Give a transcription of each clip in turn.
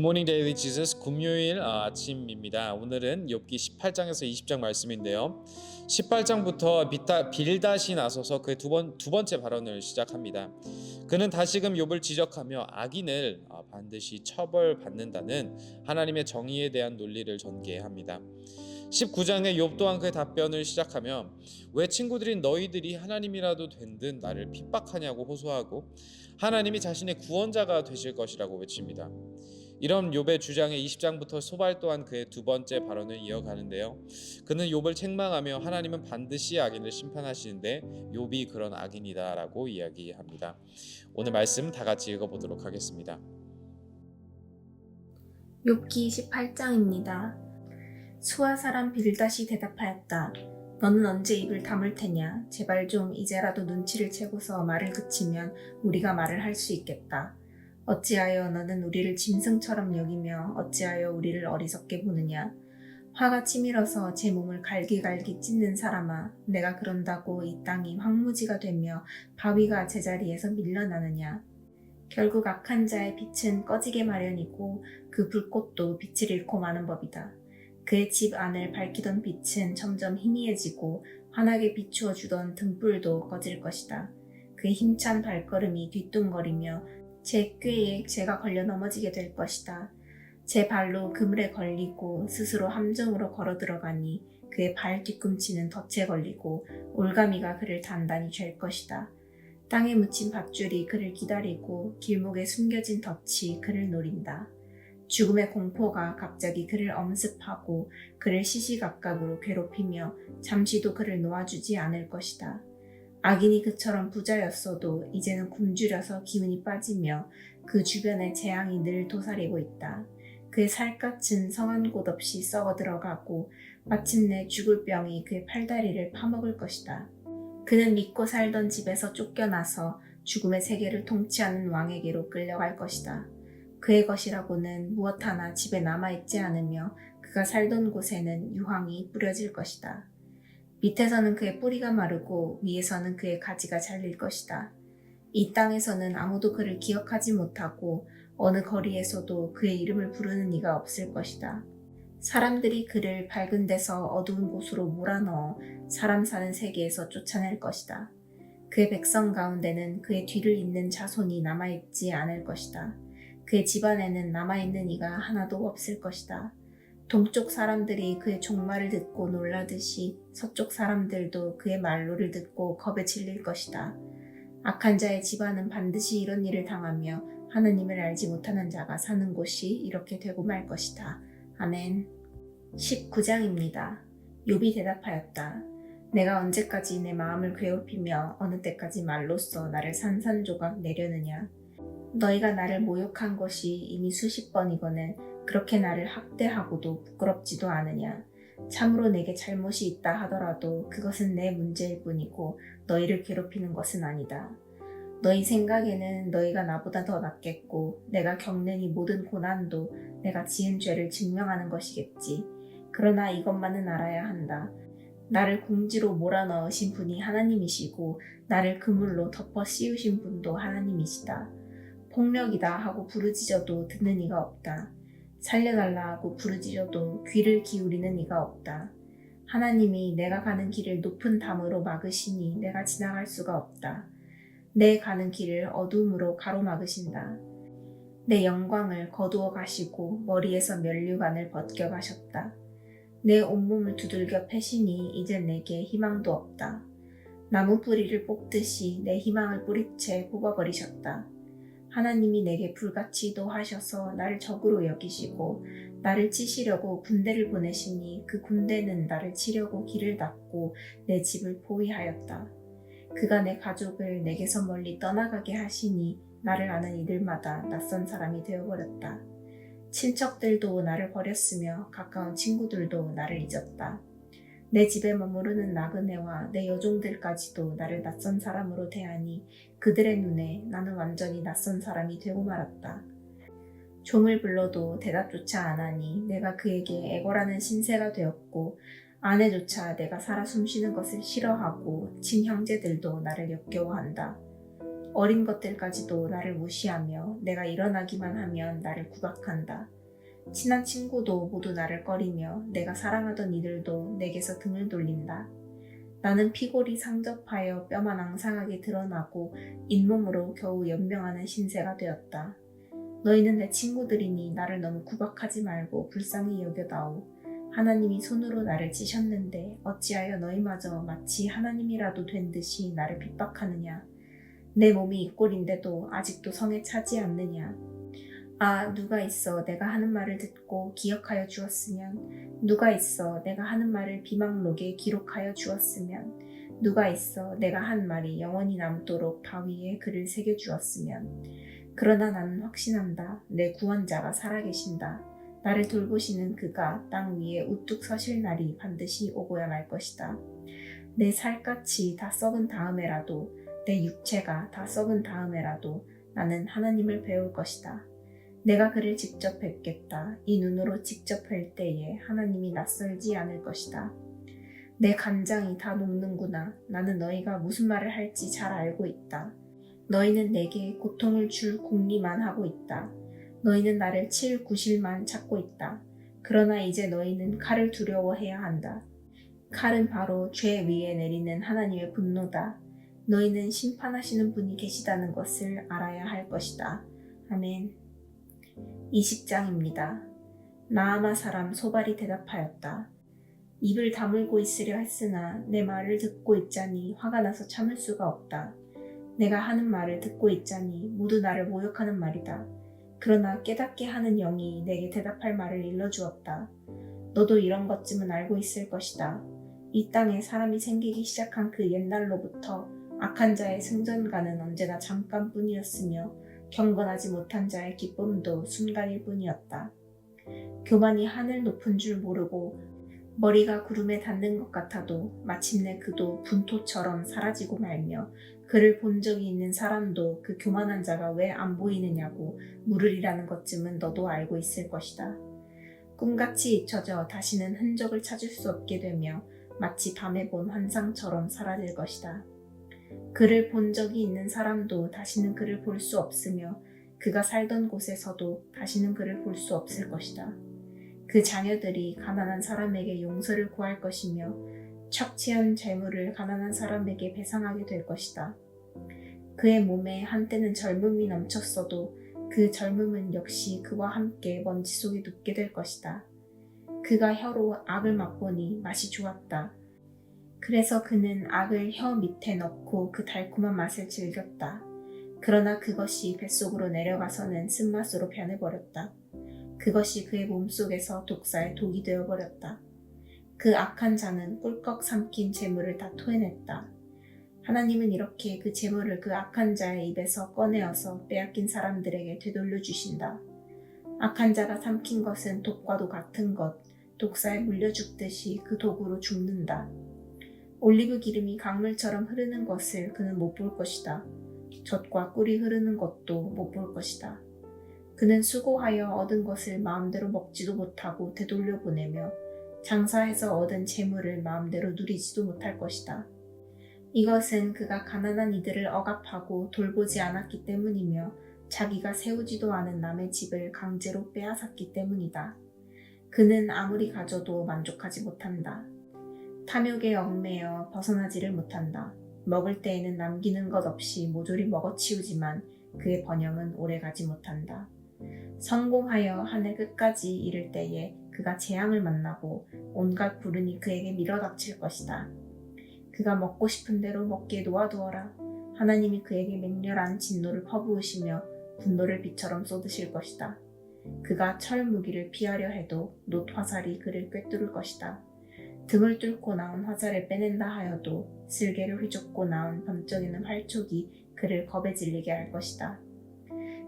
굿모닝 데일리 지저스 금요일 아침입니다. 오늘은 욥기 18장에서 20장 말씀인데요. 18장부터 빌닷이 나서서 그 두 번째 발언을 시작합니다. 그는 다시금 욥을 지적하며 악인을 반드시 처벌받는다는 하나님의 정의에 대한 논리를 전개합니다. 19장에 욥 또한 그의 답변을 시작하며 왜 친구들인 너희들이 하나님이라도 된 듯 나를 핍박하냐고 호소하고 하나님이 자신의 구원자가 되실 것이라고 외칩니다. 이런 욥의 주장에 20장부터 소발 또한 그의 두 번째 발언을 이어가는데요. 그는 욥을 책망하며 하나님은 반드시 악인을 심판하시는데 욥이 그런 악인이다라고 이야기합니다. 오늘 말씀 다 같이 읽어보도록 하겠습니다. 욥기 18장입니다. 수아 사람 빌닷이 대답하였다. 너는 언제 입을 다물 테냐? 제발 좀 이제라도 눈치를 채고서 말을 그치면 우리가 말을 할 수 있겠다. 어찌하여 너는 우리를 짐승처럼 여기며 어찌하여 우리를 어리석게 보느냐? 화가 치밀어서 제 몸을 갈기갈기 찢는 사람아, 내가 그런다고 이 땅이 황무지가 되며 바위가 제자리에서 밀려나느냐? 결국 악한 자의 빛은 꺼지게 마련이고 그 불꽃도 빛을 잃고 마는 법이다. 그의 집 안을 밝히던 빛은 점점 희미해지고 환하게 비추어 주던 등불도 꺼질 것이다. 그의 힘찬 발걸음이 뒤뚱거리며 제 꾀에 제가 걸려 넘어지게 될 것이다. 제 발로 그물에 걸리고 스스로 함정으로 걸어 들어가니 그의 발 뒤꿈치는 덫에 걸리고 올가미가 그를 단단히 쥘 것이다. 땅에 묻힌 밧줄이 그를 기다리고 길목에 숨겨진 덫이 그를 노린다. 죽음의 공포가 갑자기 그를 엄습하고 그를 시시각각으로 괴롭히며 잠시도 그를 놓아주지 않을 것이다. 악인이 그처럼 부자였어도 이제는 굶주려서 기운이 빠지며 그 주변에 재앙이 늘 도사리고 있다. 그의 살갗은 성한 곳 없이 썩어 들어가고 마침내 죽을 병이 그의 팔다리를 파먹을 것이다. 그는 믿고 살던 집에서 쫓겨나서 죽음의 세계를 통치하는 왕에게로 끌려갈 것이다. 그의 것이라고는 무엇 하나 집에 남아있지 않으며 그가 살던 곳에는 유황이 뿌려질 것이다. 밑에서는 그의 뿌리가 마르고 위에서는 그의 가지가 잘릴 것이다. 이 땅에서는 아무도 그를 기억하지 못하고 어느 거리에서도 그의 이름을 부르는 이가 없을 것이다. 사람들이 그를 밝은 데서 어두운 곳으로 몰아넣어 사람 사는 세계에서 쫓아낼 것이다. 그의 백성 가운데는 그의 뒤를 잇는 자손이 남아있지 않을 것이다. 그의 집안에는 남아있는 이가 하나도 없을 것이다. 동쪽 사람들이 그의 종말을 듣고 놀라듯이 서쪽 사람들도 그의 말로를 듣고 겁에 질릴 것이다. 악한 자의 집안은 반드시 이런 일을 당하며 하느님을 알지 못하는 자가 사는 곳이 이렇게 되고 말 것이다. 아멘. 19장입니다. 욥이 대답하였다. 내가 언제까지 내 마음을 괴롭히며 어느 때까지 말로써 나를 산산조각 내려느냐. 너희가 나를 모욕한 것이 이미 수십 번이거늘 그렇게 나를 학대하고도 부끄럽지도 않으냐. 참으로 내게 잘못이 있다 하더라도 그것은 내 문제일 뿐이고 너희를 괴롭히는 것은 아니다. 너희 생각에는 너희가 나보다 더 낫겠고 내가 겪는 이 모든 고난도 내가 지은 죄를 증명하는 것이겠지. 그러나 이것만은 알아야 한다. 나를 궁지로 몰아넣으신 분이 하나님이시고 나를 그물로 덮어 씌우신 분도 하나님이시다. 폭력이다 하고 부르짖어도 듣는 이가 없다. 살려달라 하고 부르짖어도 귀를 기울이는 이가 없다. 하나님이 내가 가는 길을 높은 담으로 막으시니 내가 지나갈 수가 없다. 내 가는 길을 어둠으로 가로막으신다. 내 영광을 거두어 가시고 머리에서 면류관을 벗겨 가셨다. 내 온몸을 두들겨 패시니 이제 내게 희망도 없다. 나무 뿌리를 뽑듯이 내 희망을 뿌리채 뽑아버리셨다. 하나님이 내게 불같이 도하셔서 나를 적으로 여기시고 나를 치시려고 군대를 보내시니 그 군대는 나를 치려고 길을 닫고 내 집을 포위하였다. 그가 내 가족을 내게서 멀리 떠나가게 하시니 나를 아는 이들마다 낯선 사람이 되어버렸다. 친척들도 나를 버렸으며 가까운 친구들도 나를 잊었다. 내 집에 머무르는 나그네와 내 여종들까지도 나를 낯선 사람으로 대하니 그들의 눈에 나는 완전히 낯선 사람이 되고 말았다. 종을 불러도 대답조차 안하니 내가 그에게 애걸하는 신세가 되었고 아내조차 내가 살아 숨쉬는 것을 싫어하고 친형제들도 나를 역겨워한다. 어린 것들까지도 나를 무시하며 내가 일어나기만 하면 나를 구박한다. 친한 친구도 모두 나를 꺼리며 내가 사랑하던 이들도 내게서 등을 돌린다. 나는 피골이 상접하여 뼈만 앙상하게 드러나고 잇몸으로 겨우 연명하는 신세가 되었다. 너희는 내 친구들이니 나를 너무 구박하지 말고 불쌍히 여겨다오. 하나님이 손으로 나를 찌셨는데 어찌하여 너희마저 마치 하나님이라도 된 듯이 나를 핍박하느냐. 내 몸이 이 꼴인데도 아직도 성에 차지 않느냐. 아, 누가 있어 내가 하는 말을 듣고 기억하여 주었으면, 누가 있어 내가 하는 말을 비망록에 기록하여 주었으면, 누가 있어 내가 한 말이 영원히 남도록 바위에 글을 새겨 주었으면. 그러나 나는 확신한다. 내 구원자가 살아계신다. 나를 돌보시는 그가 땅 위에 우뚝 서실 날이 반드시 오고야 말 것이다. 내 살갗이 다 썩은 다음에라도, 내 육체가 다 썩은 다음에라도 나는 하나님을 배울 것이다. 내가 그를 직접 뵙겠다. 이 눈으로 직접 뵐 때에 하나님이 낯설지 않을 것이다. 내 간장이 다 녹는구나. 나는 너희가 무슨 말을 할지 잘 알고 있다. 너희는 내게 고통을 줄 궁리만 하고 있다. 너희는 나를 칠 구실만 찾고 있다. 그러나 이제 너희는 칼을 두려워해야 한다. 칼은 바로 죄 위에 내리는 하나님의 분노다. 너희는 심판하시는 분이 계시다는 것을 알아야 할 것이다. 아멘. 20장입니다. 나아마 사람 소발이 대답하였다. 입을 다물고 있으려 했으나 내 말을 듣고 있자니 화가 나서 참을 수가 없다. 내가 하는 말을 듣고 있자니 모두 나를 모욕하는 말이다. 그러나 깨닫게 하는 영이 내게 대답할 말을 일러주었다. 너도 이런 것쯤은 알고 있을 것이다. 이 땅에 사람이 생기기 시작한 그 옛날로부터 악한 자의 승전가는 언제나 잠깐뿐이었으며 경건하지 못한 자의 기쁨도 순간일 뿐이었다. 교만이 하늘 높은 줄 모르고 머리가 구름에 닿는 것 같아도 마침내 그도 분토처럼 사라지고 말며, 그를 본 적이 있는 사람도 그 교만한 자가 왜 안 보이느냐고 물으리라는 것쯤은 너도 알고 있을 것이다. 꿈같이 잊혀져 다시는 흔적을 찾을 수 없게 되며 마치 밤에 본 환상처럼 사라질 것이다. 그를 본 적이 있는 사람도 다시는 그를 볼 수 없으며 그가 살던 곳에서도 다시는 그를 볼 수 없을 것이다. 그 자녀들이 가난한 사람에게 용서를 구할 것이며 척취한 재물을 가난한 사람에게 배상하게 될 것이다. 그의 몸에 한때는 젊음이 넘쳤어도 그 젊음은 역시 그와 함께 먼지 속에 눕게 될 것이다. 그가 혀로 악을 맛보니 맛이 좋았다. 그래서 그는 악을 혀 밑에 넣고 그 달콤한 맛을 즐겼다. 그러나 그것이 뱃속으로 내려가서는 쓴맛으로 변해버렸다. 그것이 그의 몸속에서 독사의 독이 되어버렸다. 그 악한 자는 꿀꺽 삼킨 재물을 다 토해냈다. 하나님은 이렇게 그 재물을 그 악한 자의 입에서 꺼내어서 빼앗긴 사람들에게 되돌려 주신다. 악한 자가 삼킨 것은 독과도 같은 것, 독사에 물려 죽듯이 그 독으로 죽는다. 올리브 기름이 강물처럼 흐르는 것을 그는 못 볼 것이다. 젖과 꿀이 흐르는 것도 못 볼 것이다. 그는 수고하여 얻은 것을 마음대로 먹지도 못하고 되돌려 보내며 장사해서 얻은 재물을 마음대로 누리지도 못할 것이다. 이것은 그가 가난한 이들을 억압하고 돌보지 않았기 때문이며 자기가 세우지도 않은 남의 집을 강제로 빼앗았기 때문이다. 그는 아무리 가져도 만족하지 못한다. 탐욕에 얽매여 벗어나지를 못한다. 먹을 때에는 남기는 것 없이 모조리 먹어치우지만 그의 번영은 오래가지 못한다. 성공하여 한 해 끝까지 이를 때에 그가 재앙을 만나고 온갖 불운이 그에게 밀어닥칠 것이다. 그가 먹고 싶은 대로 먹기에 놓아두어라. 하나님이 그에게 맹렬한 진노를 퍼부으시며 분노를 비처럼 쏟으실 것이다. 그가 철 무기를 피하려 해도 놋 화살이 그를 꿰뚫을 것이다. 등을 뚫고 나온 화살을 빼낸다 하여도 쓸개를 휘젓고 나온 번쩍이는 활촉이 그를 겁에 질리게 할 것이다.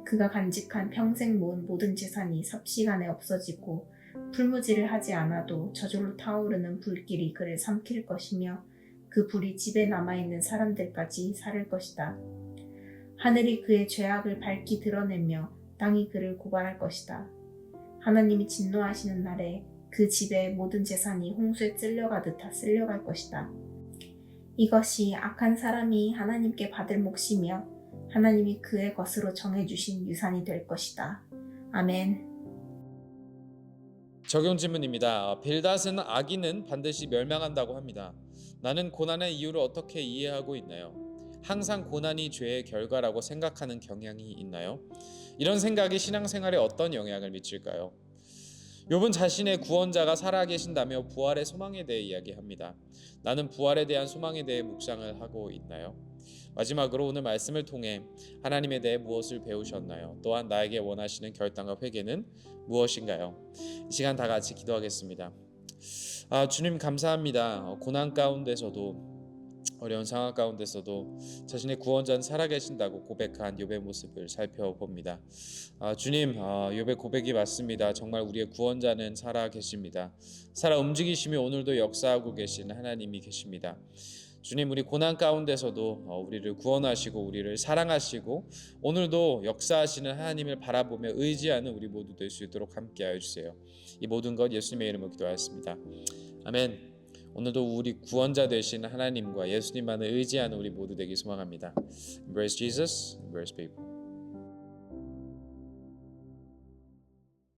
그가 간직한 평생 모은 모든 재산이 삽시간에 없어지고 풀무지를 하지 않아도 저절로 타오르는 불길이 그를 삼킬 것이며 그 불이 집에 남아있는 사람들까지 사를 것이다. 하늘이 그의 죄악을 밝히 드러내며 땅이 그를 고발할 것이다. 하나님이 진노하시는 날에 그 집의 모든 재산이 홍수에 쓸려가듯 다 쓸려갈 것이다. 이것이 악한 사람이 하나님께 받을 몫이며 하나님이 그의 것으로 정해주신 유산이 될 것이다. 아멘. 적용 질문입니다. 빌닷은 악인은 반드시 멸망한다고 합니다. 나는 고난의 이유를 어떻게 이해하고 있나요? 항상 고난이 죄의 결과라고 생각하는 경향이 있나요? 이런 생각이 신앙생활에 어떤 영향을 미칠까요? 욥은 자신의 구원자가 살아계신다며 부활의 소망에 대해 이야기합니다. 나는 부활에 대한 소망에 대해 묵상을 하고 있나요? 마지막으로 오늘 말씀을 통해 하나님에 대해 무엇을 배우셨나요? 또한 나에게 원하시는 결단과 회개는 무엇인가요? 이 시간 다 같이 기도하겠습니다. 주님 감사합니다. 고난 가운데서도 어려운 상황 가운데서도 자신의 구원자는 살아계신다고 고백한 욥의 모습을 살펴봅니다. 주님, 욥의 고백이 맞습니다. 정말 우리의 구원자는 살아계십니다. 살아 움직이시며 오늘도 역사하고 계신 하나님이 계십니다. 주님, 우리 고난 가운데서도 우리를 구원하시고 우리를 사랑하시고 오늘도 역사하시는 하나님을 바라보며 의지하는 우리 모두 될 수 있도록 함께하여 주세요. 이 모든 것 예수님의 이름으로 기도하였습니다. 아멘. 오늘도 우리 구원자 되신 하나님과 예수님만을 의지하는 우리 모두 되기 소망합니다. Embrace Jesus, embrace people.